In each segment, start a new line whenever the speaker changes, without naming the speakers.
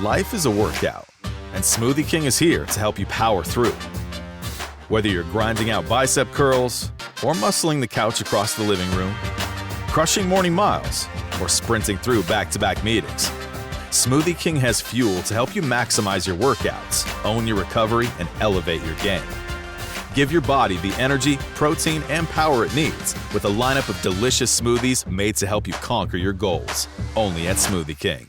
Life is a workout, and Smoothie King is here to help you power through. Whether you're grinding out bicep curls or muscling the couch across the living room, crushing morning miles, or sprinting through back-to-back meetings, Smoothie King has fuel to help you maximize your workouts, own your recovery, and elevate your game. Give your body the energy, protein, and power it needs with a lineup of delicious smoothies made to help you conquer your goals. Only at Smoothie King.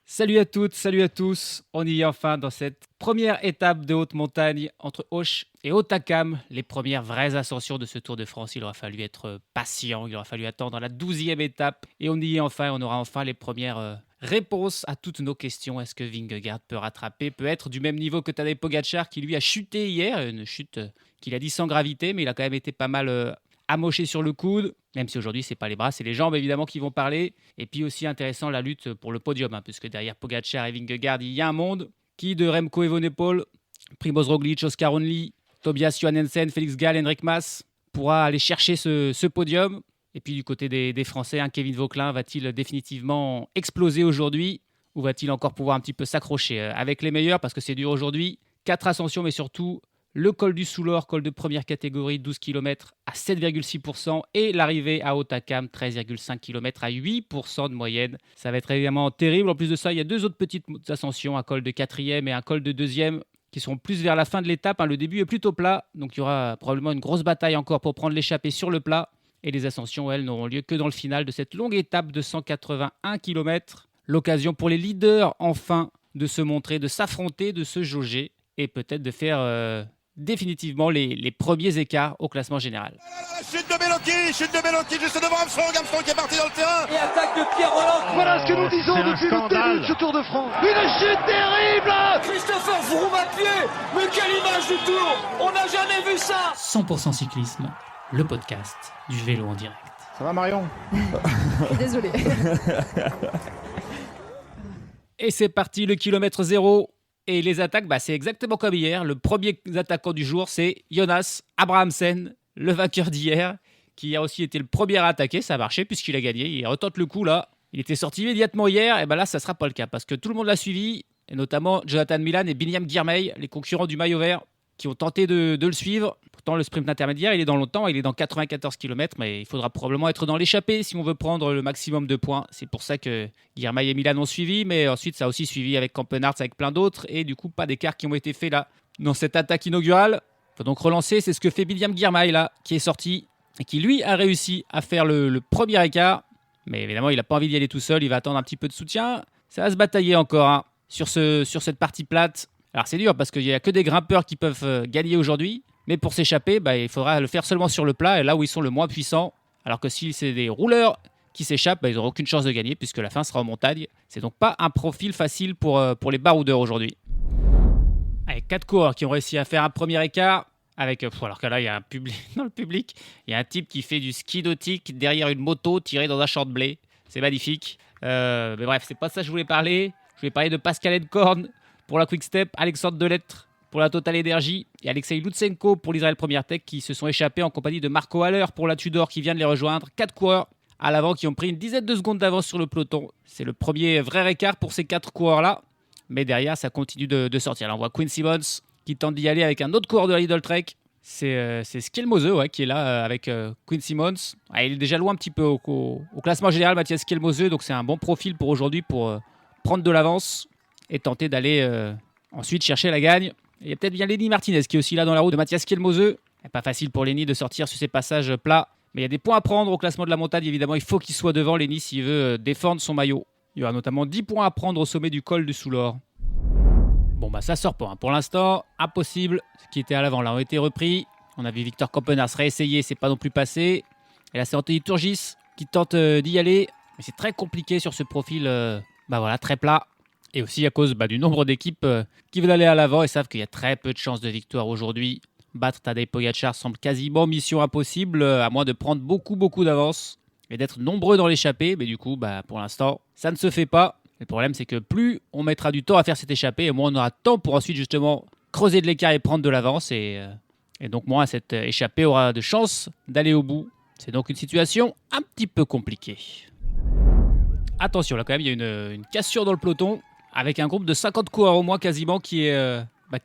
Salut à toutes, salut à tous. On y est enfin dans cette première étape de haute montagne entre Auch et Hautacam. Les premières vraies ascensions de ce Tour de France. Il aura fallu être patient, il aura fallu attendre la 12e étape. Et on y est enfin, on aura enfin les premières réponses à toutes nos questions. Est-ce que Vingegaard peut rattraper, peut être du même niveau que Tadej Pogačar qui lui a chuté hier. Une chute qu'il a dit sans gravité, mais il a quand même été pas mal amoché sur le coude, même si aujourd'hui c'est pas les bras, c'est les jambes évidemment qui vont parler. Et puis aussi intéressant la lutte pour le podium, puisque derrière Pogačar et Vingegaard, il y a un monde qui de Remco Evenepoel, Primož Roglič, Oscar Only, Tobias Johannesen, Félix Gall, Enric Mas pourra aller chercher ce podium. Et puis du côté des Français, Kevin Vauquelin va-t-il définitivement exploser aujourd'hui ou va-t-il encore pouvoir un petit peu s'accrocher avec les meilleurs, parce que c'est dur aujourd'hui. 4 ascensions, mais surtout le col du Soulor, col de première catégorie, 12 km à 7,6% et l'arrivée à Hautacam, 13,5 km à 8% de moyenne. Ça va être évidemment terrible. En plus de ça, il y a 2 autres petites ascensions, un col de 4e et un col de 2e qui seront plus vers la fin de l'étape. Le début est plutôt plat, donc il y aura probablement une grosse bataille encore pour prendre l'échappée sur le plat. Et les ascensions, elles, n'auront lieu que dans le final de cette longue étape de 181 km. L'occasion pour les leaders, enfin, de se montrer, de s'affronter, de se jauger et peut-être de faire définitivement les premiers écarts au classement général.
Chute de Bellocchi juste devant Armstrong qui est parti dans le terrain.
Et attaque de Pierre Rolland.
Voilà ce que nous disons depuis le début de ce Tour de France. Une chute terrible.
Christopher Froome à pied. Mais quelle image du Tour. On n'a jamais vu ça.
100% cyclisme, le podcast du vélo en direct.
Ça va Marion?
Désolé.
Et c'est parti, le kilomètre 0. Et les attaques, c'est exactement comme hier. Le premier attaquant du jour, c'est Jonas Abrahamsen, le vainqueur d'hier, qui a aussi été le premier à attaquer. Ça a marché puisqu'il a gagné. Il retente le coup là. Il était sorti immédiatement hier. Et là, ça ne sera pas le cas parce que tout le monde l'a suivi, et notamment Jonathan Milan et Binyam Girmay, les concurrents du maillot vert, qui ont tenté de le suivre. Pourtant, le sprint intermédiaire, il est dans longtemps, il est dans 94 km, mais il faudra probablement être dans l'échappée si on veut prendre le maximum de points. C'est pour ça que Girmay et Milan ont suivi, mais ensuite, ça a aussi suivi avec Campenarts, avec plein d'autres, et du coup, pas d'écarts qui ont été faits là, dans cette attaque inaugurale. Il faut donc relancer, c'est ce que fait Binyam Girmay là, qui est sorti, et qui lui a réussi à faire le premier écart. Mais évidemment, il n'a pas envie d'y aller tout seul, il va attendre un petit peu de soutien. Ça va se batailler encore sur cette partie plate. Alors c'est dur parce qu'il n'y a que des grimpeurs qui peuvent gagner aujourd'hui, mais pour s'échapper, il faudra le faire seulement sur le plat, et là où ils sont le moins puissants. Alors que si c'est des rouleurs qui s'échappent, ils n'auront aucune chance de gagner puisque la fin sera en montagne. C'est donc pas un profil facile pour les baroudeurs aujourd'hui. Avec 4 coureurs qui ont réussi à faire un premier écart, alors que là il y a un public dans le public, il y a un type qui fait du ski nautique derrière une moto tirée dans un champ de blé. C'est magnifique. Mais bref, c'est pas ça que je voulais parler. Je voulais parler de Pascal Enkorn pour la Quick Step, Alexandre Delettre pour la Total Energy et Alexei Lutsenko pour l'Israël Premier Tech qui se sont échappés en compagnie de Marco Haller pour la Tudor qui vient de les rejoindre. 4 coureurs à l'avant qui ont pris une dizaine de secondes d'avance sur le peloton. C'est le premier vrai écart pour ces 4 coureurs-là. Mais derrière, ça continue de sortir. Là, on voit Quinn Simmons qui tente d'y aller avec un autre coureur de la Lidl Trek. C'est Skelmose qui est là avec Quinn Simmons. Il est déjà loin un petit peu au classement général, Mathias Skelmose. Donc c'est un bon profil pour aujourd'hui pour prendre de l'avance et tenter d'aller ensuite chercher la gagne. Il y a peut-être bien Lenny Martinez qui est aussi là dans la roue de Mathias Skelmose. Pas facile pour Lenny de sortir sur ces passages plats. Mais il y a des points à prendre au classement de la montagne. Évidemment, il faut qu'il soit devant Lenny s'il veut défendre son maillot. Il y aura notamment 10 points à prendre au sommet du col du Soulor. Bon, ça sort pas. Pour l'instant, impossible. Ce qui était à l'avant, là, ont été repris. On a vu Victor Campenarts réessayer, c'est pas non plus passé. Et là, c'est Anthony Turgis qui tente d'y aller. Mais c'est très compliqué sur ce profil très plat. Et aussi à cause du nombre d'équipes qui veulent aller à l'avant et savent qu'il y a très peu de chances de victoire aujourd'hui. Battre Tadej Pogačar semble quasiment mission impossible, à moins de prendre beaucoup d'avance et d'être nombreux dans l'échappée. Mais du coup, pour l'instant, ça ne se fait pas. Le problème, c'est que plus on mettra du temps à faire cette échappée, et moins on aura de temps pour ensuite justement creuser de l'écart et prendre de l'avance. Et donc moins cette échappée aura de chances d'aller au bout. C'est donc une situation un petit peu compliquée. Attention, là quand même, il y a une cassure dans le peloton. avec un groupe de 50 coureurs au moins quasiment qui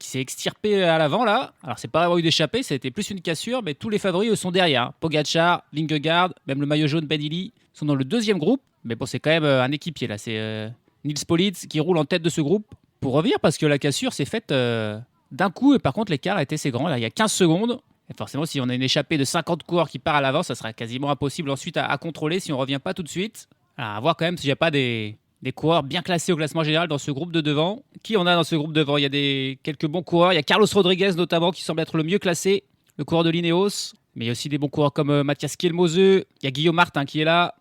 s'est extirpé à l'avant là. Alors c'est pas avoir eu d'échappée, ça a été plus une cassure, mais tous les favoris eux sont derrière. Pogačar, Vingegaard, même le maillot jaune Ben Illy sont dans le deuxième groupe. Mais bon, c'est quand même un équipier là. C'est Nils Politt qui roule en tête de ce groupe pour revenir parce que la cassure s'est faite d'un coup. Et par contre, l'écart était assez grand. Là, il y a 15 secondes. Et forcément, si on a une échappée de 50 coureurs qui part à l'avant, ça sera quasiment impossible ensuite à contrôler si on revient pas tout de suite. Alors, à voir quand même s'il n'y a pas des coureurs bien classés au classement général dans ce groupe de devant. Qui on a dans ce groupe devant? Il y a quelques bons coureurs. Il y a Carlos Rodriguez notamment qui semble être le mieux classé, le coureur de l'Ineos. Mais il y a aussi des bons coureurs comme Mathias Kielmose. Il y a Guillaume Martin qui est là.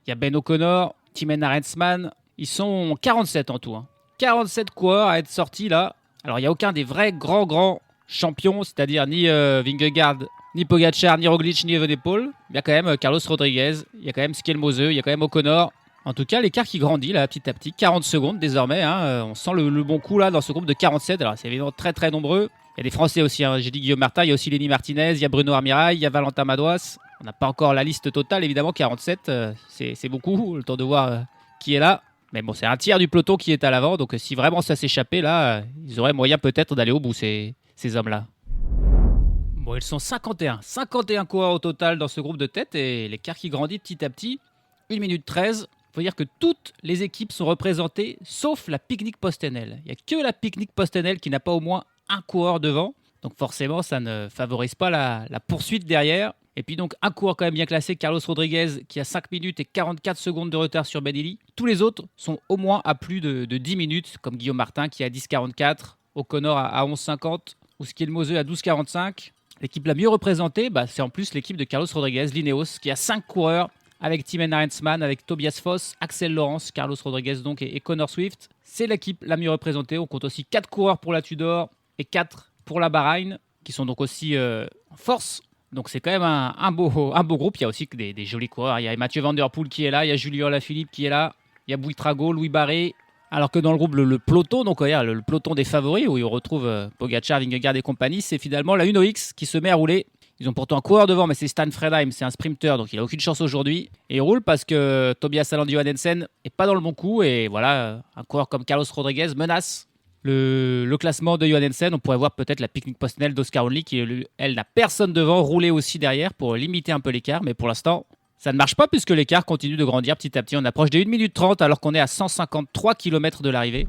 Il y a Ben O'Connor, Timen Arensman. Ils sont 47 en tout. 47 coureurs à être sortis là. Alors il n'y a aucun des vrais grands champions, c'est-à-dire ni Vingegaard, ni Pogačar, ni Roglic, ni Evenepoel. Il y a quand même Carlos Rodriguez, il y a quand même Kielmose, il y a quand même O'Connor. En tout cas, l'écart qui grandit là petit à petit, 40 secondes désormais. On sent le bon coup là dans ce groupe de 47. Alors c'est évidemment très très nombreux. Il y a des Français aussi, j'ai dit Guillaume Martin, il y a aussi Lenny Martinez, il y a Bruno Armirail, il y a Valentin Madouas. On n'a pas encore la liste totale évidemment, 47, c'est beaucoup, le temps de voir qui est là. Mais bon, c'est un tiers du peloton qui est à l'avant, donc si vraiment ça s'échappait là, ils auraient moyen peut-être d'aller au bout ces hommes-là. Bon, ils sont 51 coureurs au total dans ce groupe de tête et l'écart qui grandit petit à petit, 1 minute 13. Il faut dire que toutes les équipes sont représentées, sauf la Picnic PostNL. Il n'y a que la Picnic PostNL qui n'a pas au moins un coureur devant. Donc forcément, ça ne favorise pas la poursuite derrière. Et puis donc, un coureur quand même bien classé, Carlos Rodriguez, qui a 5 minutes et 44 secondes de retard sur Ben Illy. Tous les autres sont au moins à plus de 10 minutes, comme Guillaume Martin qui a 10,44, O'Connor à 11,50, ou Kielmose à 12,45. L'équipe la mieux représentée, c'est en plus l'équipe de Carlos Rodriguez, l'Ineos, qui a 5 coureurs, avec Timen Arensman, avec Tobias Foss, Axel Lawrence, Carlos Rodriguez donc et Connor Swift. C'est l'équipe la mieux représentée. On compte aussi 4 coureurs pour la Tudor et 4 pour la Bahreïn, qui sont donc aussi en force. Donc c'est quand même un beau groupe. Il y a aussi des jolis coureurs. Il y a Mathieu Van Der Poel qui est là, il y a Julien Alaphilippe qui est là, il y a Buitrago, Louis Barré. Alors que dans le groupe, le peloton, donc le peloton des favoris, où on retrouve Pogačar, Vingegaard et compagnie, c'est finalement la Uno X qui se met à rouler. Ils ont pourtant un coureur devant, mais c'est Stan Fredheim, c'est un sprinter, donc il n'a aucune chance aujourd'hui. Et il roule parce que Tobias Aland Johannessen n'est pas dans le bon coup. Et voilà, un coureur comme Carlos Rodriguez menace le classement de Johannessen. On pourrait voir peut-être la Picnic PostNL d'Oscar Only, qui elle n'a personne devant, rouler aussi derrière pour limiter un peu l'écart. Mais pour l'instant, ça ne marche pas puisque l'écart continue de grandir petit à petit. On approche des 1 minute 30 alors qu'on est à 153 km de l'arrivée.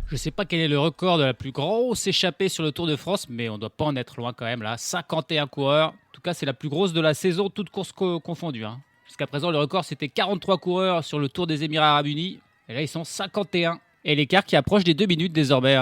Je ne sais pas quel est le record de la plus grosse échappée sur le Tour de France, mais on ne doit pas en être loin quand même là. 51 coureurs. En tout cas, c'est la plus grosse de la saison, toutes courses confondues. Jusqu'à présent, le record, c'était 43 coureurs sur le Tour des Émirats Arabes Unis. Et là, ils sont 51. Et l'écart qui approche des 2 minutes désormais.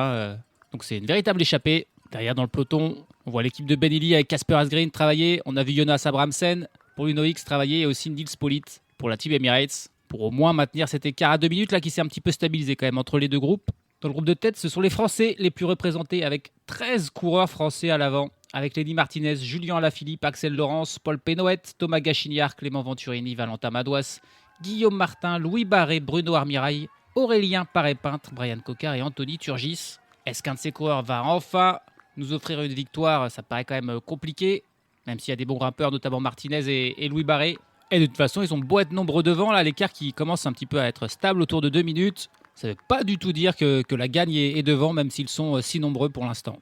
Donc c'est une véritable échappée. Derrière, dans le peloton, on voit l'équipe de Ben Illy avec Casper Asgreen travailler. On a vu Jonas Abrahamsen pour l'Uno X travailler et aussi Nils Politt pour la Team Emirates. Pour au moins maintenir cet écart à 2 minutes là qui s'est un petit peu stabilisé quand même entre les deux groupes. Dans le groupe de tête, ce sont les Français les plus représentés avec 13 coureurs français à l'avant. Avec Lenny Martinez, Julien Alaphilippe, Axel Lawrence, Paul Pénoët, Thomas Gachignard, Clément Venturini, Valentin Madouas, Guillaume Martin, Louis Barré, Bruno Armirail, Aurélien Paré-Peintre, Brian Cocard et Anthony Turgis. Est-ce qu'un de ces coureurs va enfin nous offrir une victoire? Ça paraît quand même compliqué, même s'il y a des bons grimpeurs, notamment Martinez et Louis Barré. Et de toute façon, ils ont beau être nombreux devant, là, l'écart qui commence un petit peu à être stable autour de 2 minutes. Ça ne veut pas du tout dire que la gagne est devant, même s'ils sont si nombreux pour l'instant.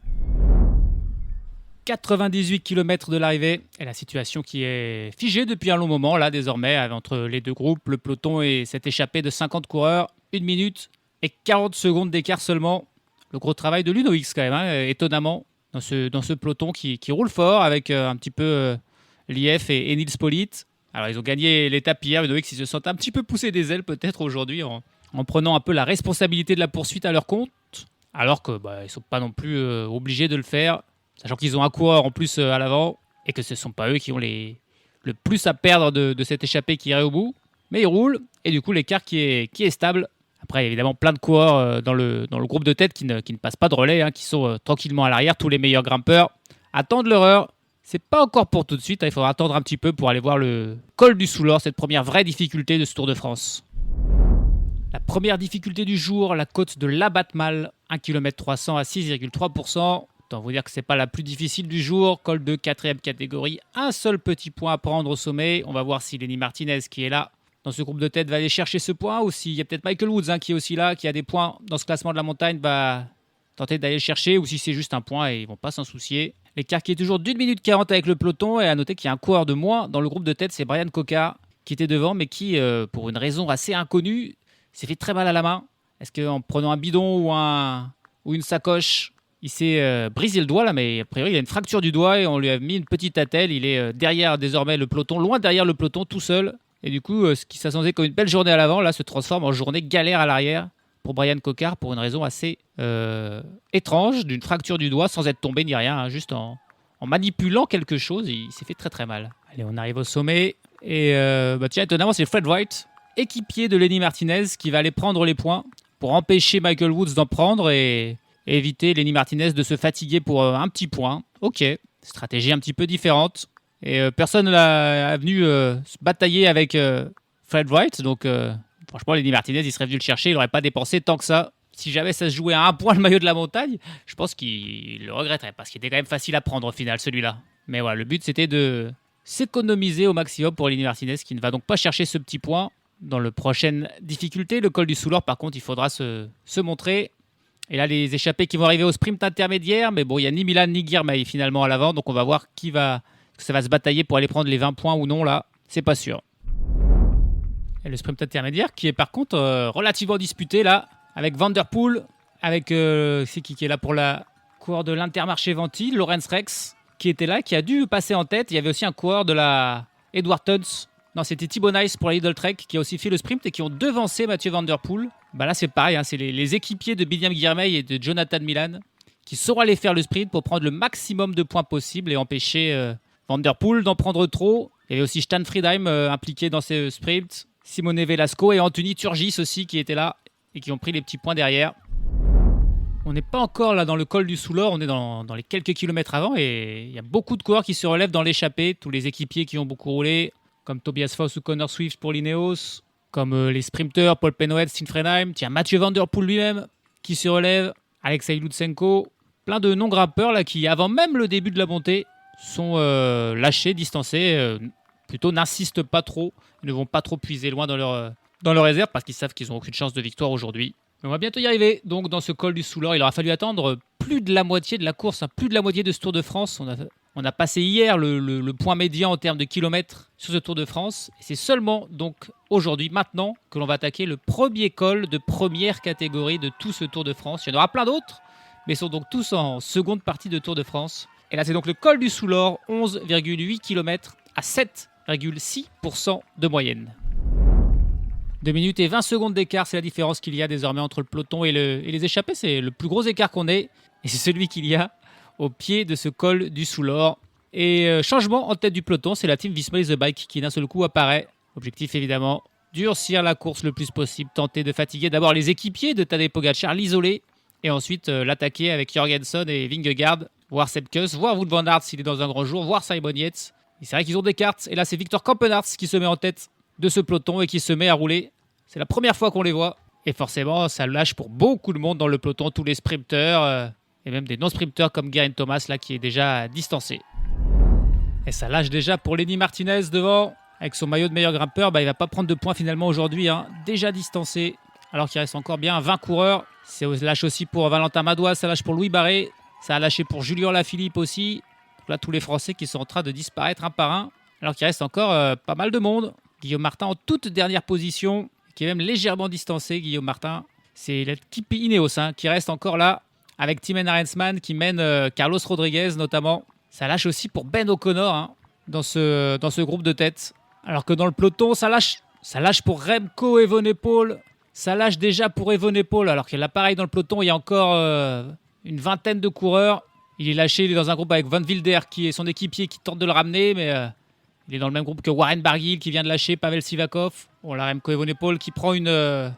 98 km de l'arrivée, et la situation qui est figée depuis un long moment, là, désormais, entre les deux groupes, le peloton et cette échappée de 50 coureurs, 1 minute et 40 secondes d'écart seulement. Le gros travail de l'Uno X, quand même, étonnamment, dans ce peloton qui roule fort, avec un petit peu Lief et Nils Politt. Alors, ils ont gagné l'étape hier, l'Uno X, ils se sentent un petit peu poussés des ailes, peut-être, aujourd'hui, en prenant un peu la responsabilité de la poursuite à leur compte, alors que ils ne sont pas non plus obligés de le faire, sachant qu'ils ont un coureur en plus à l'avant, et que ce ne sont pas eux qui ont le plus à perdre de cette échappée qui irait au bout. Mais ils roulent, et du coup l'écart qui est stable. Après, il y a évidemment plein de coureurs dans le groupe de tête qui ne passent pas de relais, qui sont tranquillement à l'arrière. Tous les meilleurs grimpeurs attendent leur heure. C'est pas encore pour tout de suite, il faudra attendre un petit peu pour aller voir le col du Soulor, cette première vraie difficulté de ce Tour de France. La première difficulté du jour, la côte de l'Abatmal, 1 km 300 à 6,3%. Autant vous dire que ce n'est pas la plus difficile du jour. Col de 4e catégorie, un seul petit point à prendre au sommet. On va voir si Lenny Martinez, qui est là, dans ce groupe de tête va aller chercher ce point, ou s'il y a peut-être Michael Woods qui est aussi là, qui a des points dans ce classement de la montagne, va tenter d'aller le chercher, ou si c'est juste un point et ils vont pas s'en soucier. L'écart qui est toujours d'1 minute 40 avec le peloton, et à noter qu'il y a un coureur de moins dans le groupe de tête, c'est Brian Cocard qui était devant, mais qui, pour une raison assez inconnue, s'est fait très mal à la main. Est-ce qu'en prenant un bidon ou une sacoche, il s'est brisé le doigt là, mais a priori il a une fracture du doigt et on lui a mis une petite attelle. Il est derrière désormais le peloton, loin derrière le peloton, tout seul. Et du coup, ce qui s'attendait comme une belle journée à l'avant, là, se transforme en journée galère à l'arrière pour Brian Cocard, pour une raison assez étrange, d'une fracture du doigt, sans être tombé ni rien, juste en manipulant quelque chose. Il s'est fait très très mal. Allez, on arrive au sommet. Et tiens, étonnamment, c'est Fred Wright, équipier de Lenny Martinez, qui va aller prendre les points pour empêcher Michael Woods d'en prendre et éviter Lenny Martinez de se fatiguer pour un petit point. Ok, stratégie un petit peu différente. Et personne n'est venu se batailler avec Fred Wright. Donc, franchement, Lenny Martinez, il serait venu le chercher. Il n'aurait pas dépensé tant que ça. Si jamais ça se jouait à 1 point le maillot de la montagne, je pense qu'il le regretterait parce qu'il était quand même facile à prendre au final, celui-là. Mais voilà, le but, c'était de s'économiser au maximum pour Lenny Martinez, qui ne va donc pas chercher ce petit point dans le prochaine difficulté. Le col du Soulor, par contre, il faudra se montrer. Et là, les échappés qui vont arriver au sprint intermédiaire. Mais bon, il n'y a ni Milan ni Girmay finalement à l'avant. Donc on va voir ça va se batailler pour aller prendre les 20 points ou non là. C'est pas sûr. Et le sprint intermédiaire qui est par contre relativement disputé là. Avec Van Der Poel. Avec c'est qui est là pour la coureur de l'Intermarché Venti, Lorenz Rex, qui était là, qui a dû passer en tête. Il y avait aussi un coureur de la Edward Tuns. Non, c'était Thibaut Nice pour la Lidl Trek qui a aussi fait le sprint et qui ont devancé Mathieu Van Der Poel. Là, c'est pareil, c'est les équipiers de William Girmay et de Jonathan Milan qui sauront aller faire le sprint pour prendre le maximum de points possible et empêcher Van Der Poel d'en prendre trop. Il y avait aussi Stan Friedheim impliqué dans ce sprint, Simone Velasco et Anthony Turgis aussi qui étaient là et qui ont pris les petits points derrière. On n'est pas encore là dans le col du Soulor, on est dans les quelques kilomètres avant et il y a beaucoup de coureurs qui se relèvent dans l'échappée, tous les équipiers qui ont beaucoup roulé, comme Tobias Foss ou Connor Swift pour l'Ineos, comme les sprinteurs Paul Penhoet, Stin Frenheim, tiens Mathieu Van Der Poel lui-même qui se relève, Alexei Lutsenko, plein de non-grimpeurs là qui avant même le début de la montée sont lâchés, distancés, plutôt n'insistent pas trop, ne vont pas trop puiser loin dans leur réserve parce qu'ils savent qu'ils n'ont aucune chance de victoire aujourd'hui. On va bientôt y arriver. Donc dans ce col du Soulor, il aura fallu attendre plus de la moitié de la course, plus de la moitié de ce Tour de France. On a passé hier le point médian en termes de kilomètres sur ce Tour de France. Et c'est seulement donc aujourd'hui, maintenant, que l'on va attaquer le premier col de première catégorie de tout ce Tour de France. Il y en aura plein d'autres, mais ils sont donc tous en seconde partie de Tour de France. Et là, c'est donc le col du Soulor, 11,8 km à 7,6% de moyenne. 2 minutes et 20 secondes d'écart, c'est la différence qu'il y a désormais entre le peloton et les échappés. C'est le plus gros écart qu'on ait, et c'est celui qu'il y a au pied de ce col du Soulor. Et changement en tête du peloton, c'est la team Visma The Bike qui d'un seul coup apparaît. Objectif évidemment, durcir la course le plus possible, tenter de fatiguer d'abord les équipiers de Tadej Pogacar, l'isoler, et ensuite l'attaquer avec Jorgensen et Vingegaard, voire Sepp Kuss, voire Wout van Aert s'il est dans un grand jour, voire Simon Yates. Et c'est vrai qu'ils ont des cartes, et là c'est Victor Kampenaerts qui se met en tête de ce peloton et qui se met à rouler. C'est la première fois qu'on les voit. Et forcément, ça lâche pour beaucoup de monde dans le peloton, tous les sprinteurs et même des non-sprinteurs comme Geraint Thomas là, qui est déjà distancé. Et ça lâche déjà pour Lenny Martinez devant. Avec son maillot de meilleur grimpeur, il ne va pas prendre de points finalement aujourd'hui. Déjà distancé, alors qu'il reste encore bien 20 coureurs. Ça lâche aussi pour Valentin Madois, ça lâche pour Louis Barré. Ça a lâché pour Julien Lafilippe aussi. Donc là, tous les Français qui sont en train de disparaître un par un. Alors qu'il reste encore pas mal de monde. Guillaume Martin en toute dernière position, qui est même légèrement distancé, Guillaume Martin. C'est l'équipe Ineos qui reste encore là, avec Thymen Arensman qui mène Carlos Rodriguez notamment. Ça lâche aussi pour Ben O'Connor dans ce groupe de tête. Alors que dans le peloton, ça lâche pour Remco Evenepoel. Ça lâche déjà pour Evenepoel, alors qu'il y a pareil dans le peloton, il y a encore une vingtaine de coureurs. Il est lâché, il est dans un groupe avec Van Wilder qui est son équipier qui tente de le ramener, mais il est dans le même groupe que Warren Barguil qui vient de lâcher Pavel Sivakov. Bon, là, Remco Evenepoel qui prend une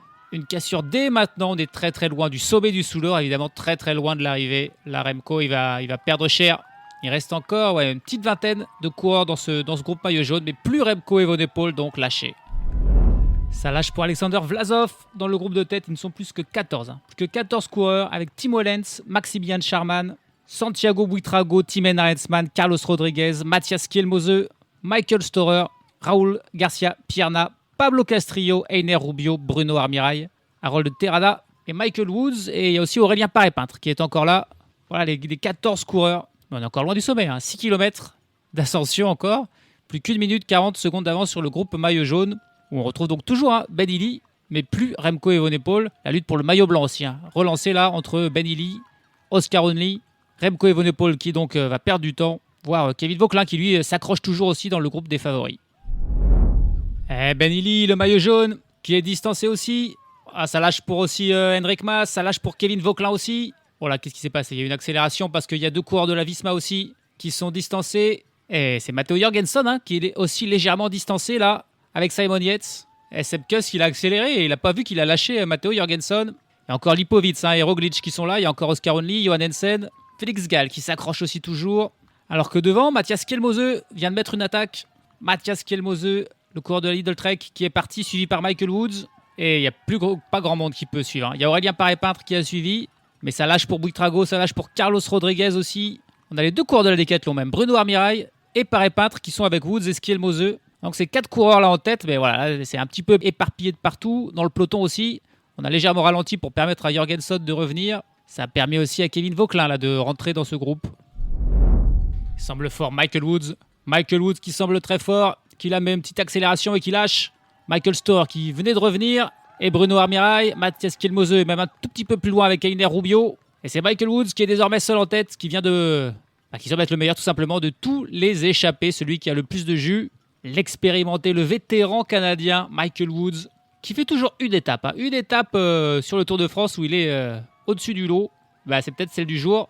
cassure dès maintenant. On est très très loin du sommet du Soulor, évidemment très très loin de l'arrivée. Là, Remco, il va perdre cher. Il reste encore une petite vingtaine de coureurs dans ce groupe maillot jaune, mais plus Remco Evenepoel, donc lâché. Ça lâche pour Alexander Vlasov dans le groupe de tête. Ils ne sont plus que 14. Plus que 14 coureurs avec Timo Lenz, Maximilian Scharmann, Santiago Buitrago, Thymen Arensman, Carlos Rodriguez, Matthias Kielmose, Michael Storer, Raúl Garcia Pierna, Pablo Castrillo, Einer Rubio, Bruno Armirail, Harold Terrada et Michael Woods. Et il y a aussi Aurélien Paré-Peintre qui est encore là. Voilà les 14 coureurs. On est encore loin du sommet, 6 km d'ascension encore. Plus qu'1 minute 40 secondes d'avance sur le groupe maillot jaune, où on retrouve donc toujours Ben Illy, mais plus Remco Evenepoel. La lutte pour le maillot blanc aussi, relancée là entre Ben Illy, Oscar Onley, Remco Evenepoel qui donc va perdre du temps, voire Kevin Vauquelin qui lui s'accroche toujours aussi dans le groupe des favoris. Ben Illy, le maillot jaune, qui est distancé aussi. Ça lâche pour aussi Henrik Mas, ça lâche pour Kevin Vauquelin aussi. Voilà, qu'est-ce qui s'est passé? Il y a une accélération parce qu'il y a 2 coureurs de la Visma aussi qui sont distancés. Et c'est Matteo Jorgensen qui est aussi légèrement distancé là, avec Simon Yates. Et Sepp Kuss, il a accéléré et il n'a pas vu qu'il a lâché Matteo Jorgensen. Il y a encore Lipovic et Roglic qui sont là. Il y a encore Oscar Onley, Johan Hansen, Félix Gall qui s'accroche aussi toujours. Alors que devant, Mathias Kielmose vient de mettre une attaque. Mathias Kielmose, le coureur de la Lidl Trek, qui est parti, suivi par Michael Woods. Et il n'y a pas grand monde qui peut suivre. Il y a Aurélien Paré-Peintre qui a suivi. Mais ça lâche pour Buitrago, ça lâche pour Carlos Rodriguez aussi. On a les 2 coureurs de la Decathlon même, Bruno Armirail et Paré-Peintre qui sont avec Woods et Skielmose. Donc c'est 4 coureurs là en tête, mais voilà, c'est un petit peu éparpillé de partout. Dans le peloton aussi, on a légèrement ralenti pour permettre à Jorgensen de revenir. Ça a permis aussi à Kevin Vauquelin là, de rentrer dans ce groupe. Il semble fort Michael Woods. Michael Woods qui semble très fort, qui a même une petite accélération et qui lâche. Michael Storer qui venait de revenir. Et Bruno Armirail, Mathias Kielmose est même un tout petit peu plus loin avec Einer Rubio. Et c'est Michael Woods qui est désormais seul en tête, qui semble être le meilleur tout simplement de tous les échappés, celui qui a le plus de jus. L'expérimenté, le vétéran canadien Michael Woods, qui fait toujours une étape. Une étape sur le Tour de France où il est au-dessus du lot. C'est peut-être celle du jour.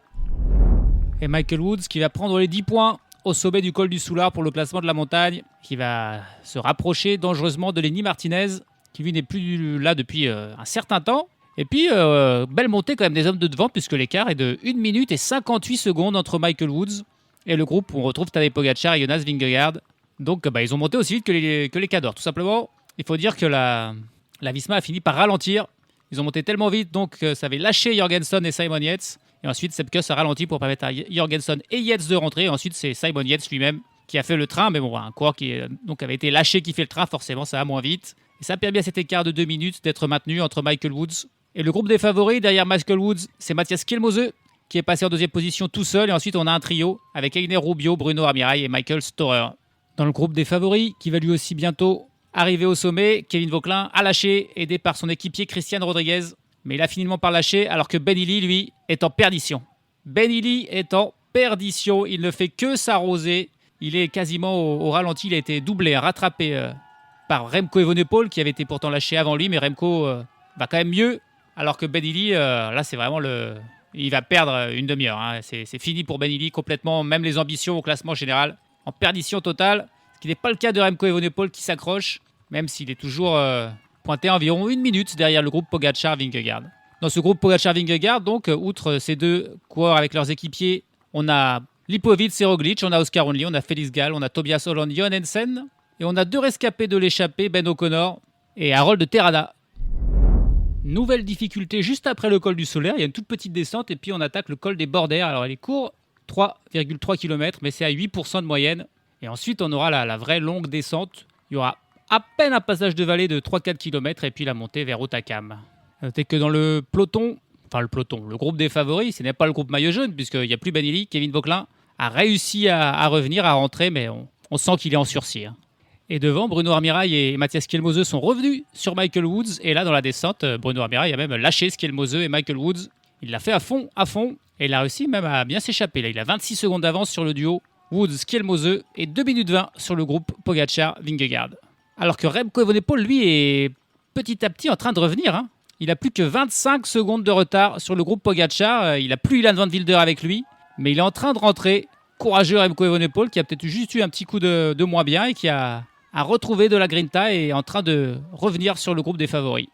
Et Michael Woods qui va prendre les 10 points au sommet du col du Soulard pour le classement de la montagne, qui va se rapprocher dangereusement de Lenny Martinez, qui lui n'est plus là depuis un certain temps. Et puis, belle montée quand même des hommes de devant, puisque l'écart est de 1 minute et 58 secondes entre Michael Woods et le groupe où on retrouve Tadej Pogacar et Jonas Vingegaard. Donc, ils ont monté aussi vite que les Cadors. Tout simplement, il faut dire que la Visma a fini par ralentir. Ils ont monté tellement vite, donc ça avait lâché Jorgensen et Simon Yates. Et ensuite, Sepp Kuss a ralenti pour permettre à Jorgensen et Yates de rentrer. Et ensuite, c'est Simon Yates lui-même qui a fait le train. Mais bon, un coureur qui donc avait été lâché qui fait le train, forcément, ça va moins vite. Et ça a permis à cet écart de 2 minutes d'être maintenu entre Michael Woods et le groupe des favoris. Derrière Michael Woods, c'est Mathias Kielmose qui est passé en 2e position tout seul. Et ensuite, on a un trio avec Einer Rubio, Bruno Armirail et Michael Storer. Dans le groupe des favoris, qui va lui aussi bientôt arriver au sommet, Kevin Vauquelin a lâché, aidé par son équipier Christian Rodriguez. Mais il a finalement par lâché, alors que Ben Illy, lui, est en perdition. Ben Illy est en perdition. Il ne fait que s'arroser. Il est quasiment au ralenti. Il a été doublé, rattrapé par Remco Evenepoel, qui avait été pourtant lâché avant lui. Mais Remco va quand même mieux. Alors que Ben Illy, là, c'est vraiment il va perdre une demi-heure. C'est fini pour Ben Illy complètement. Même les ambitions au classement général, en perdition totale. Ce qui n'est pas le cas de Remco Evenepoel qui s'accroche, même s'il est toujours pointé à environ 1 minute derrière le groupe Pogacar-Vingegaard. Dans ce groupe Pogacar-Vingegaard, donc, outre ces 2 coureurs avec leurs équipiers, on a Lipovic et Roglic, on a Oscar Onley, on a Félix Gall, on a Tobias Holland, Johan Hansen, et on a 2 rescapés de l'échappée, Ben O'Connor et Harold Terrada. Nouvelle difficulté juste après le col du Solaire, il y a une toute petite descente et puis on attaque le col des Bordères. Alors elle est court, 3,3 km, mais c'est à 8% de moyenne. Et ensuite on aura la vraie longue descente. Il y aura à peine un passage de vallée de 3-4 km et puis la montée vers Otakam. Notez que dans le groupe des favoris, ce n'est pas le groupe maillot jaune, puisqu'il n'y a plus Ben Illy. Kevin Vauquelin a réussi à revenir, à rentrer, mais on sent qu'il est en sursis. Et devant, Bruno Armirail et Mathias Kielmose sont revenus sur Michael Woods. Et là, dans la descente, Bruno Armirail a même lâché Kielmose et Michael Woods. Il l'a fait à fond. Et il a réussi même à bien s'échapper. Là, il a 26 secondes d'avance sur le duo Woods-Kielmose et 2 minutes 20 sur le groupe Pogacar-Vingegaard. Alors que Remco Evenepoel, lui, est petit à petit en train de revenir. Il a plus que 25 secondes de retard sur le groupe Pogacar. Il n'a plus Ilan van Wilder avec lui. Mais il est en train de rentrer. Courageux Remco Evenepoel qui a peut-être juste eu un petit coup de moins bien et qui a retrouvé de la grinta et est en train de revenir sur le groupe des favoris.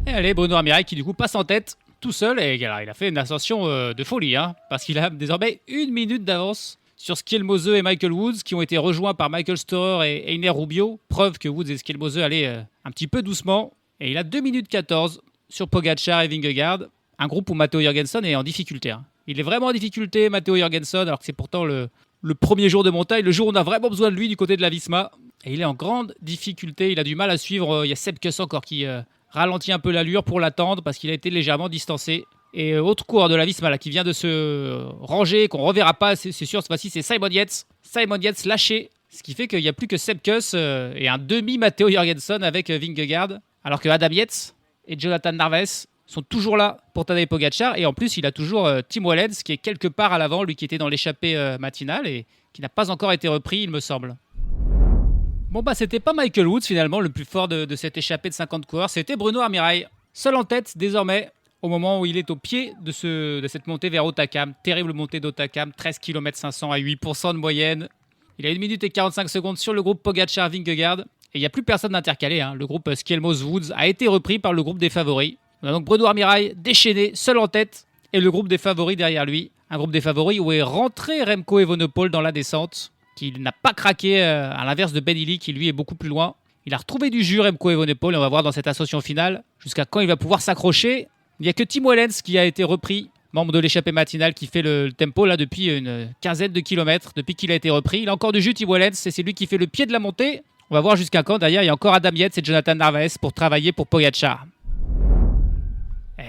Et allez, Bruno Armirail qui du coup passe en tête tout seul. Et il a fait une ascension de folie. Parce qu'il a désormais 1 minute d'avance sur Kielmose et Michael Woods qui ont été rejoints par Michael Storer et Einer Rubio. Preuve que Woods et Kielmose allaient un petit peu doucement. Et il a 2 minutes 14 sur Pogacar et Vingegaard. Un groupe où Matteo Jorgensen est en difficulté. Il est vraiment en difficulté, Matteo Jorgensen, alors que c'est pourtant le premier jour de montagne, le jour où on a vraiment besoin de lui du côté de la Visma. et il est en grande difficulté. Il a du mal à suivre. Il y a Sepp Kuss encore qui ralentit un peu l'allure pour l'attendre parce qu'il a été légèrement distancé. Et autre coureur de la Visma là, qui vient de se ranger, qu'on ne reverra pas, c'est sûr, cette fois-ci, c'est Simon Yates. Simon Yates lâché, ce qui fait qu'il n'y a plus que Sepp Kuss et un demi-Matteo Jorgensen avec Vingegaard, alors que Adam Yates et Jonathan Narvaez sont toujours là pour Tadej Pogacar. Et en plus, il a toujours Tim Wellens qui est quelque part à l'avant, lui qui était dans l'échappée matinale et qui n'a pas encore été repris, il me semble. Bon bah c'était pas Michael Woods finalement le plus fort de cette échappée de 50 coureurs, c'était Bruno Armirail. Seul en tête désormais au moment où il est au pied de cette montée vers Hautacam. Terrible montée d'Hautacam, 13 km 500 à 8% de moyenne. Il a 1 minute et 45 secondes sur le groupe Pogacar-Vingegaard. Et il n'y a plus personne d'intercalé. Le groupe Skelmos Woods a été repris par le groupe des favoris. On a donc Bruno Armirail déchaîné, seul en tête, et le groupe des favoris derrière lui. Un groupe des favoris où est rentré Remco Evenepoel dans la descente, qui n'a pas craqué à l'inverse de Ben Illy, qui lui est beaucoup plus loin. Il a retrouvé du jus Remco Evenepoel, et on va voir dans cette ascension finale jusqu'à quand il va pouvoir s'accrocher. Il n'y a que Tim Wellens qui a été repris, membre de l'échappée matinale, qui fait le tempo là depuis une quinzaine de kilomètres, depuis qu'il a été repris. Il a encore du jus Tim Wellens, et c'est lui qui fait le pied de la montée. On va voir jusqu'à quand. D'ailleurs, il y a encore Adam Yates et Jonathan Narvaez pour travailler pour Pogacar.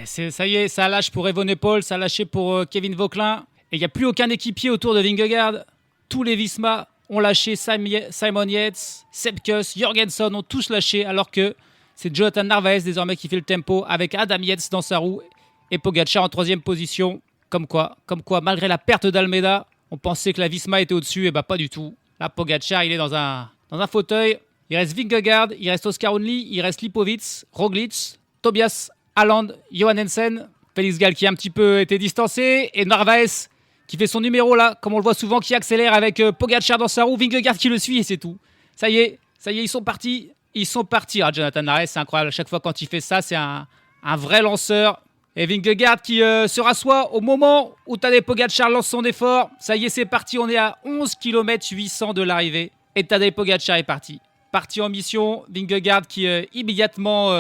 Ça y est, ça lâche pour Evenepoel, ça a lâché pour Kevin Vauquelin. Et il n'y a plus aucun équipier autour de Vingegaard. Tous les Visma ont lâché, Simon Yates, Sepp Kuss, Jorgensen ont tous lâché, alors que c'est Jonathan Narvaez désormais qui fait le tempo avec Adam Yates dans sa roue et Pogacar en 3e position. Comme quoi, malgré la perte d'Almeida, on pensait que la Visma était au-dessus, et bah pas du tout. Là, Pogacar, il est dans un fauteuil. Il reste Vingegaard, il reste Oscar Onley, il reste Lipovic, Roglic, Tobias Haaland, Johannesen, Félix Gall qui a un petit peu été distancé, et Narvaez qui fait son numéro là, comme on le voit souvent, qui accélère avec Pogacar dans sa roue, Vingegaard qui le suit, et c'est tout. Ça y est, ils sont partis. Jonathan Narvaez, c'est incroyable. À chaque fois quand il fait ça, c'est un vrai lanceur. Et Vingegaard qui se rassoit au moment où Tadej Pogacar lance son effort. Ça y est, c'est parti. On est à 11 km 800 de l'arrivée. Et Tadej Pogacar est parti. Parti en mission. Vingegaard qui immédiatement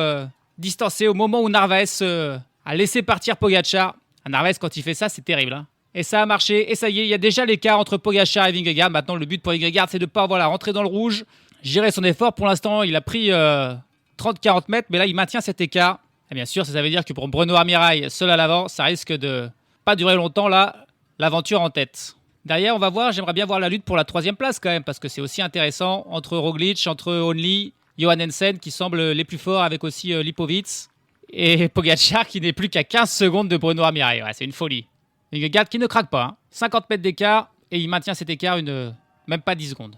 distancé au moment où Narvaez a laissé partir Pogacar. Narvaez, quand il fait ça, c'est terrible. Et ça a marché. Et ça y est, il y a déjà l'écart entre Pogacar et Vingegaard. Maintenant, le but pour Vingegaard, c'est de ne pas rentrer dans le rouge. Gérer son effort. Pour l'instant, il a pris 30-40 mètres. Mais là, il maintient cet écart. Et bien sûr, ça veut dire que pour Bruno Armirail, seul à l'avant, ça risque de pas durer longtemps, là, l'aventure en tête. Derrière, on va voir, j'aimerais bien voir la lutte pour la 3e place quand même, parce que c'est aussi intéressant entre Roglic, entre Onley, Johannesen, qui semblent les plus forts, avec aussi Lipovic, et Pogacar, qui n'est plus qu'à 15 secondes de Bruno Armirail. Ouais, c'est une folie. Vingegaard qui ne craque pas, 50 mètres d'écart, et il maintient cet écart même pas 10 secondes.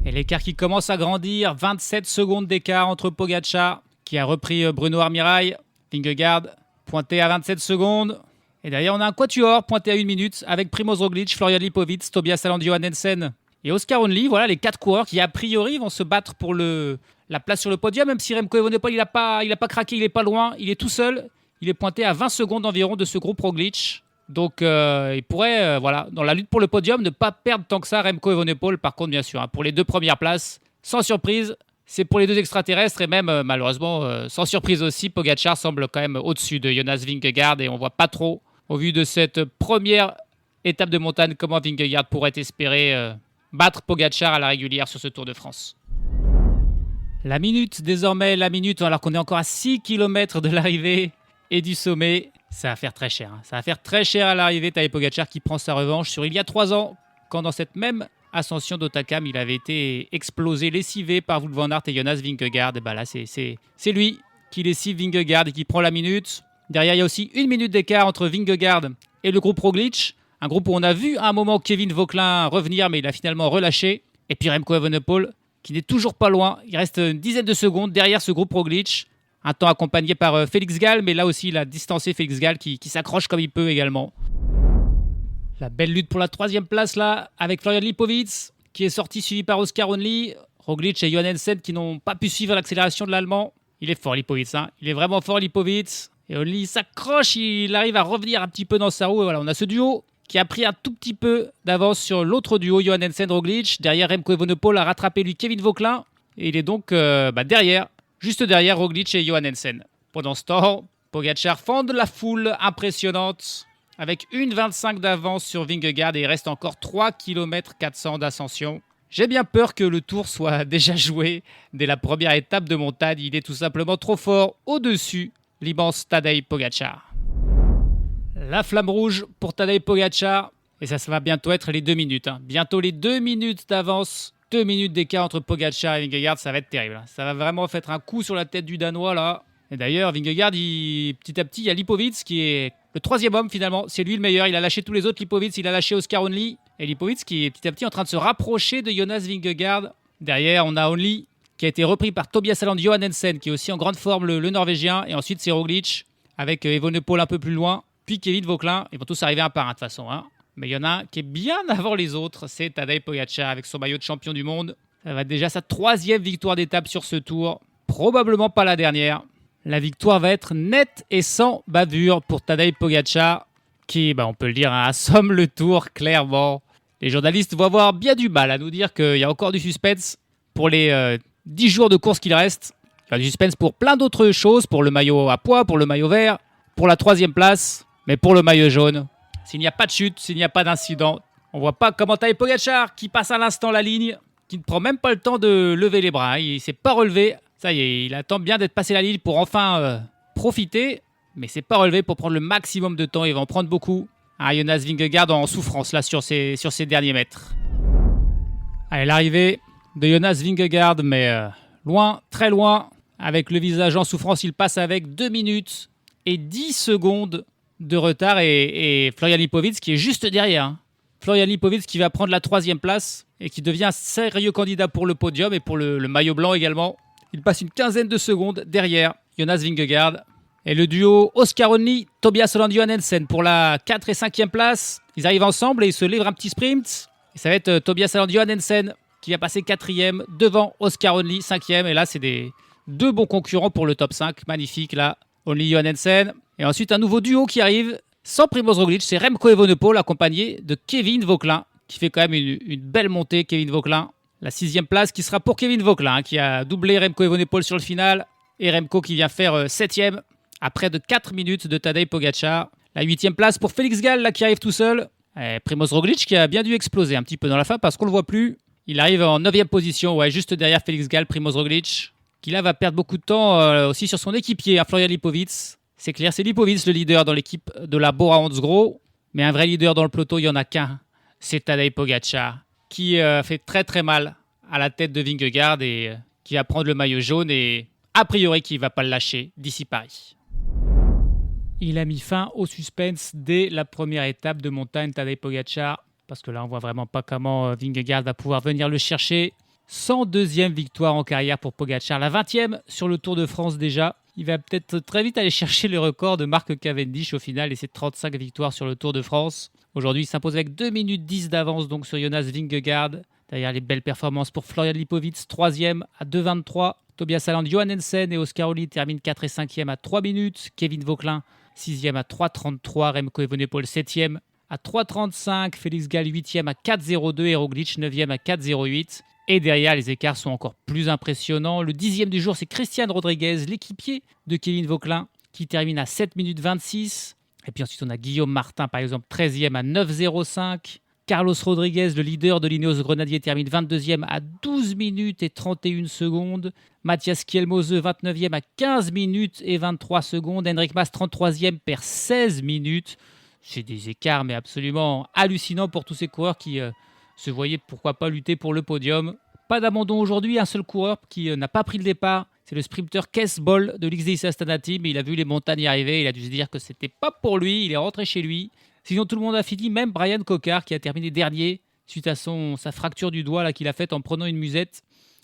Et l'écart qui commence à grandir, 27 secondes d'écart entre Pogacar, qui a repris Bruno Armirail, Vingegaard, pointé à 27 secondes. Et derrière, on a un quatuor pointé à 1 minute avec Primoz Roglic, Florian Lipovic, Tobias Haaland, Johannesen et Oscar Onley. Voilà les 4 coureurs qui, a priori, vont se battre pour la place sur le podium, même si Remco Evenepoel, il n'a pas craqué, il n'est pas loin, il est tout seul. Il est pointé à 20 secondes environ de ce groupe Roglic. Donc, il pourrait, dans la lutte pour le podium, ne pas perdre tant que ça Remco Evenepoel. Par contre, bien sûr, pour les 2 premières places, sans surprise, c'est pour les 2 extraterrestres. Et même, malheureusement, sans surprise aussi, Pogacar semble quand même au-dessus de Jonas Vingegaard. Et on ne voit pas trop, au vu de cette première étape de montagne, comment Vingegaard pourrait espérer battre Pogacar à la régulière sur ce Tour de France. La minute, alors qu'on est encore à 6 km de l'arrivée et du sommet. Ça va faire très cher. Ça va faire très cher à l'arrivée. Tadej Pogacar qui prend sa revanche sur il y a 3 ans, quand dans cette même ascension d'Hautacam, il avait été explosé, lessivé par Wout van Aert et Jonas Vingegaard. Et bah là, c'est lui qui lessive Vingegaard et qui prend la minute. Derrière, il y a aussi 1 minute d'écart entre Vingegaard et le groupe Roglic. Un groupe où on a vu à un moment Kevin Vauquelin revenir, mais il a finalement relâché. Et puis Remco Evenepoel, qui n'est toujours pas loin. Il reste une dizaine de secondes derrière ce groupe Roglic. Un temps accompagné par Félix Gall, mais là aussi, il a distancé Félix Gall qui s'accroche comme il peut également. La belle lutte pour la 3e place, là, avec Florian Lipovic, qui est sorti, suivi par Oscar Onley. Roglic et Johannesen qui n'ont pas pu suivre l'accélération de l'Allemand. Il est fort, Lipovic. Il est vraiment fort, Lipovic. Et Onley s'accroche, il arrive à revenir un petit peu dans sa roue. Et voilà, on a ce duo qui a pris un tout petit peu d'avance sur l'autre duo, Johannesen-Roglic. Derrière, Remco Evenepoel a rattrapé lui Kevin Vauquelin. Et il est donc derrière. Juste derrière Roglic et Johannesen. Pendant ce temps, Pogacar fend la foule impressionnante avec 1,25 d'avance sur Vingegaard et il reste encore 3 km 400 d'ascension. J'ai bien peur que le tour soit déjà joué dès la première étape de montagne. Il est tout simplement trop fort au-dessus l'immense Tadej Pogačar. La flamme rouge pour Tadej Pogačar. Et ça va bientôt être les 2 minutes. Bientôt les 2 minutes d'avance. 2 minutes d'écart entre Pogačar et Vingegaard. Ça va être terrible. Ça va vraiment faire un coup sur la tête du Danois là. Et d'ailleurs, Vingegaard, petit à petit, il y a Lipovic qui est le 3e homme finalement. C'est lui le meilleur. Il a lâché tous les autres. Lipovic, il a lâché Oscar Only. Et Lipovic qui est petit à petit en train de se rapprocher de Jonas Vingegaard. Derrière, on a Only qui a été repris par Tobias Aland Johannesen qui est aussi en grande forme, le Norvégien. Et ensuite, c'est Roglic avec Evenepoel un peu plus loin. Puis Kevin Vauquelin. Ils vont tous arriver un par un de toute façon. Mais il y en a un qui est bien avant les autres. C'est Tadej Pogačar avec son maillot de champion du monde. Ça va être déjà sa 3e victoire d'étape sur ce tour. Probablement pas la dernière. La victoire va être nette et sans bavure pour Tadej Pogačar qui, on peut le dire, assomme le tour clairement. Les journalistes vont avoir bien du mal à nous dire qu'il y a encore du suspense pour les 10 jours de course qu'il reste. Il y a du suspense pour plein d'autres choses, pour le maillot à pois, pour le maillot vert, pour la 3e place, mais pour le maillot jaune. S'il n'y a pas de chute, s'il n'y a pas d'incident, on voit pas comment Tadej Pogačar qui passe à l'instant la ligne, qui ne prend même pas le temps de lever les bras. Il ne s'est pas relevé. Ça y est, il attend bien d'être passé la ligne pour enfin profiter, mais c'est pas relevé pour prendre le maximum de temps. Il va en prendre beaucoup. Jonas Vingegaard en souffrance là sur ces derniers mètres. Allez, l'arrivée de Jonas Vingegaard, mais loin, très loin, avec le visage en souffrance. Il passe avec 2 minutes et 10 secondes de retard et Florian Lipovic qui est juste derrière. Florian Lipovic qui va prendre la 3e place et qui devient un sérieux candidat pour le podium et pour le maillot blanc également. Il passe une quinzaine de secondes derrière Jonas Vingegaard. Et le duo Oscar Only, Tobias Aland Johannesen pour la 4 et 5e place. Ils arrivent ensemble et ils se livrent un petit sprint. Et ça va être Tobias Aland Johannesen qui va passer 4e devant Oscar Only, 5e. Et là, c'est 2 bons concurrents pour le top 5. Magnifique là, Only Johannesen. Et ensuite, un nouveau duo qui arrive sans Primož Roglic. C'est Remco Evenepoel accompagné de Kevin Vauquelin qui fait quand même une belle montée, Kevin Vauquelin. La 6e place qui sera pour Kevin Vauquelin qui a doublé Remco Evenepoel sur le final. Et Remco qui vient faire 7e à près de 4 minutes de Tadej Pogačar. La 8e place pour Félix Gall là, qui arrive tout seul. Et Primož Roglic qui a bien dû exploser un petit peu dans la fin parce qu'on ne le voit plus. Il arrive en 9e position, juste derrière Félix Gall, Primož Roglic, qui là va perdre beaucoup de temps aussi sur son équipier, Florian Lipovic. C'est clair, c'est Lipovic le leader dans l'équipe de la Bora-Hansgrohe. Mais un vrai leader dans le peloton, il n'y en a qu'un. C'est Tadej Pogačar qui fait très très mal à la tête de Vingegaard et qui va prendre le maillot jaune et a priori qui ne va pas le lâcher d'ici Paris. Il a mis fin au suspense dès la première étape de montagne, Tadej Pogačar, parce que là on voit vraiment pas comment Vingegaard va pouvoir venir le chercher. 102e victoire en carrière pour Pogačar, la 20e sur le Tour de France déjà. Il va peut-être très vite aller chercher le record de Mark Cavendish au final et ses 35 victoires sur le Tour de France. Aujourd'hui, il s'impose avec 2 minutes 10 d'avance donc sur Jonas Vingegaard. Derrière les belles performances pour Florian Lipovic, 3e à 2,23. Tobias Aland Johannesen et Oscar Only terminent 4 et 5e à 3 minutes. Kevin Vauquelin, 6e à 3,33. Remco Evenepoel, 7e à 3,35. Félix Gall, 8e à 4,02. Et Roglic, 9e à 4,08. Et derrière, les écarts sont encore plus impressionnants. Le 10e du jour, c'est Christian Rodriguez, l'équipier de Kevin Vauquelin, qui termine à 7 minutes 26. Et puis ensuite, on a Guillaume Martin, par exemple, 13e à 9,05. Carlos Rodriguez, le leader de l'Ineos Grenadier, termine 22e à 12 minutes et 31 secondes. Mathias Kielmose, 29e à 15 minutes et 23 secondes. Enric Mas, 33e, perd 16 minutes. C'est des écarts, mais absolument hallucinants pour tous ces coureurs qui se voyaient, pourquoi pas, lutter pour le podium. Pas d'abandon aujourd'hui, un seul coureur qui n'a pas pris le départ. C'est le sprinter Kees Bol de l'XDS Astana Team. Il a vu les montagnes arriver, il a dû se dire que c'était pas pour lui. Il est rentré chez lui. Sinon, tout le monde a fini, même Brian Cocard qui a terminé dernier suite à sa fracture du doigt là, qu'il a faite en prenant une musette.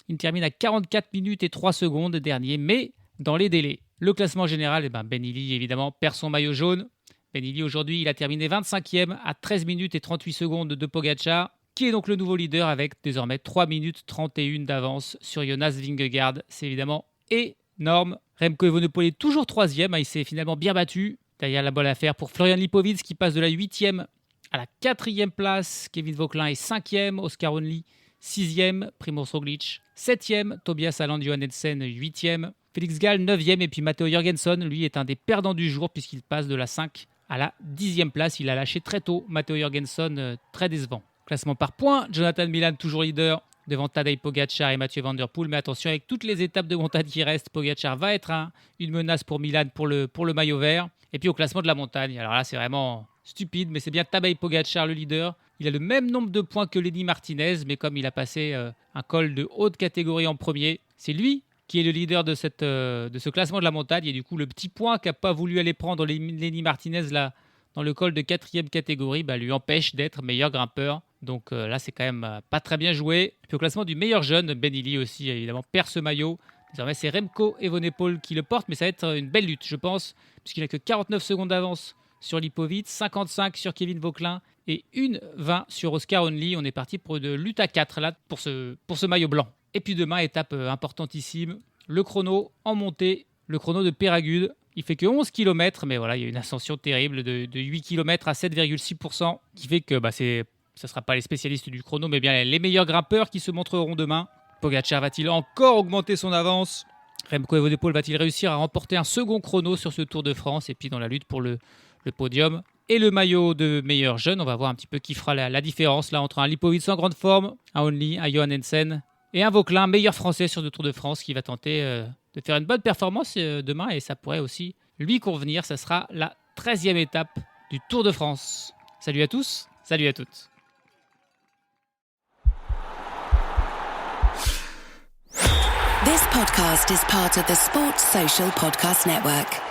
Il termine à 44 minutes et 3 secondes dernier, mais dans les délais. Le classement général, Ben Illy évidemment perd son maillot jaune. Ben Illy aujourd'hui, il a terminé 25e à 13 minutes et 38 secondes de Pogačar, qui est donc le nouveau leader avec désormais 3 minutes 31 d'avance sur Jonas Vingegaard. C'est évidemment énorme. Remco Evenepoel est toujours 3e, il s'est finalement bien battu. Derrière la bonne affaire pour Florian Lipovic qui passe de la 8e à la 4e place. Kevin Vauquelin est 5e. Oscar Only 6e. Primož Roglic 7e. Tobias Aland Johannesen 8e. Félix Gall 9e. Et puis Matteo Jorgensen, lui, est un des perdants du jour puisqu'il passe de la 5 à la 10e place. Il a lâché très tôt. Matteo Jorgensen, très décevant. Classement par points. Jonathan Milan toujours leader. devant Tadej Pogačar et Mathieu Van Der Poel. Mais attention, avec toutes les étapes de montagne qui restent, Pogačar va être une menace pour Milan pour le maillot vert. Et puis au classement de la montagne, alors là c'est vraiment stupide, mais c'est bien Tadej Pogačar le leader. Il a le même nombre de points que Lenny Martinez, mais comme il a passé un col de haute catégorie en premier, c'est lui qui est le leader de ce classement de la montagne. Et du coup, le petit point qu'a pas voulu aller prendre Lenny Martinez là, dans le col de 4e catégorie, lui empêche d'être meilleur grimpeur. Donc là, c'est quand même pas très bien joué. Puis au classement du meilleur jeune, Ben Hilley aussi, évidemment, perd ce maillot. Désormais, c'est Remco Evenepoel qui le porte, mais ça va être une belle lutte, je pense, puisqu'il n'a que 49 secondes d'avance sur Lipovic, 55 sur Kevin Vauquelin et 1,20 sur Oscar Onley. On est parti pour une lutte à 4 là, pour ce maillot blanc. Et puis demain, étape importantissime, le chrono en montée, le chrono de Péragude. Il fait que 11 km, mais voilà, il y a une ascension terrible de 8 km à 7,6%, qui fait que ce ne sera pas les spécialistes du chrono, mais bien les meilleurs grimpeurs qui se montreront demain. Pogačar va-t-il encore augmenter son avance ? Remco Evenepoel va-t-il réussir à remporter un second chrono sur ce Tour de France ? Et puis dans la lutte pour le podium et le maillot de meilleur jeune, on va voir un petit peu qui fera la différence là entre un Lipovic en grande forme, un Onley, un Johan Hansen et un Vauquelin, meilleur français sur le Tour de France, qui va tenter de faire une bonne performance demain, et ça pourrait aussi lui convenir. Ça sera la 13e étape du Tour de France. Salut à tous, salut à toutes.
This podcast is part of the Sports Social Podcast Network.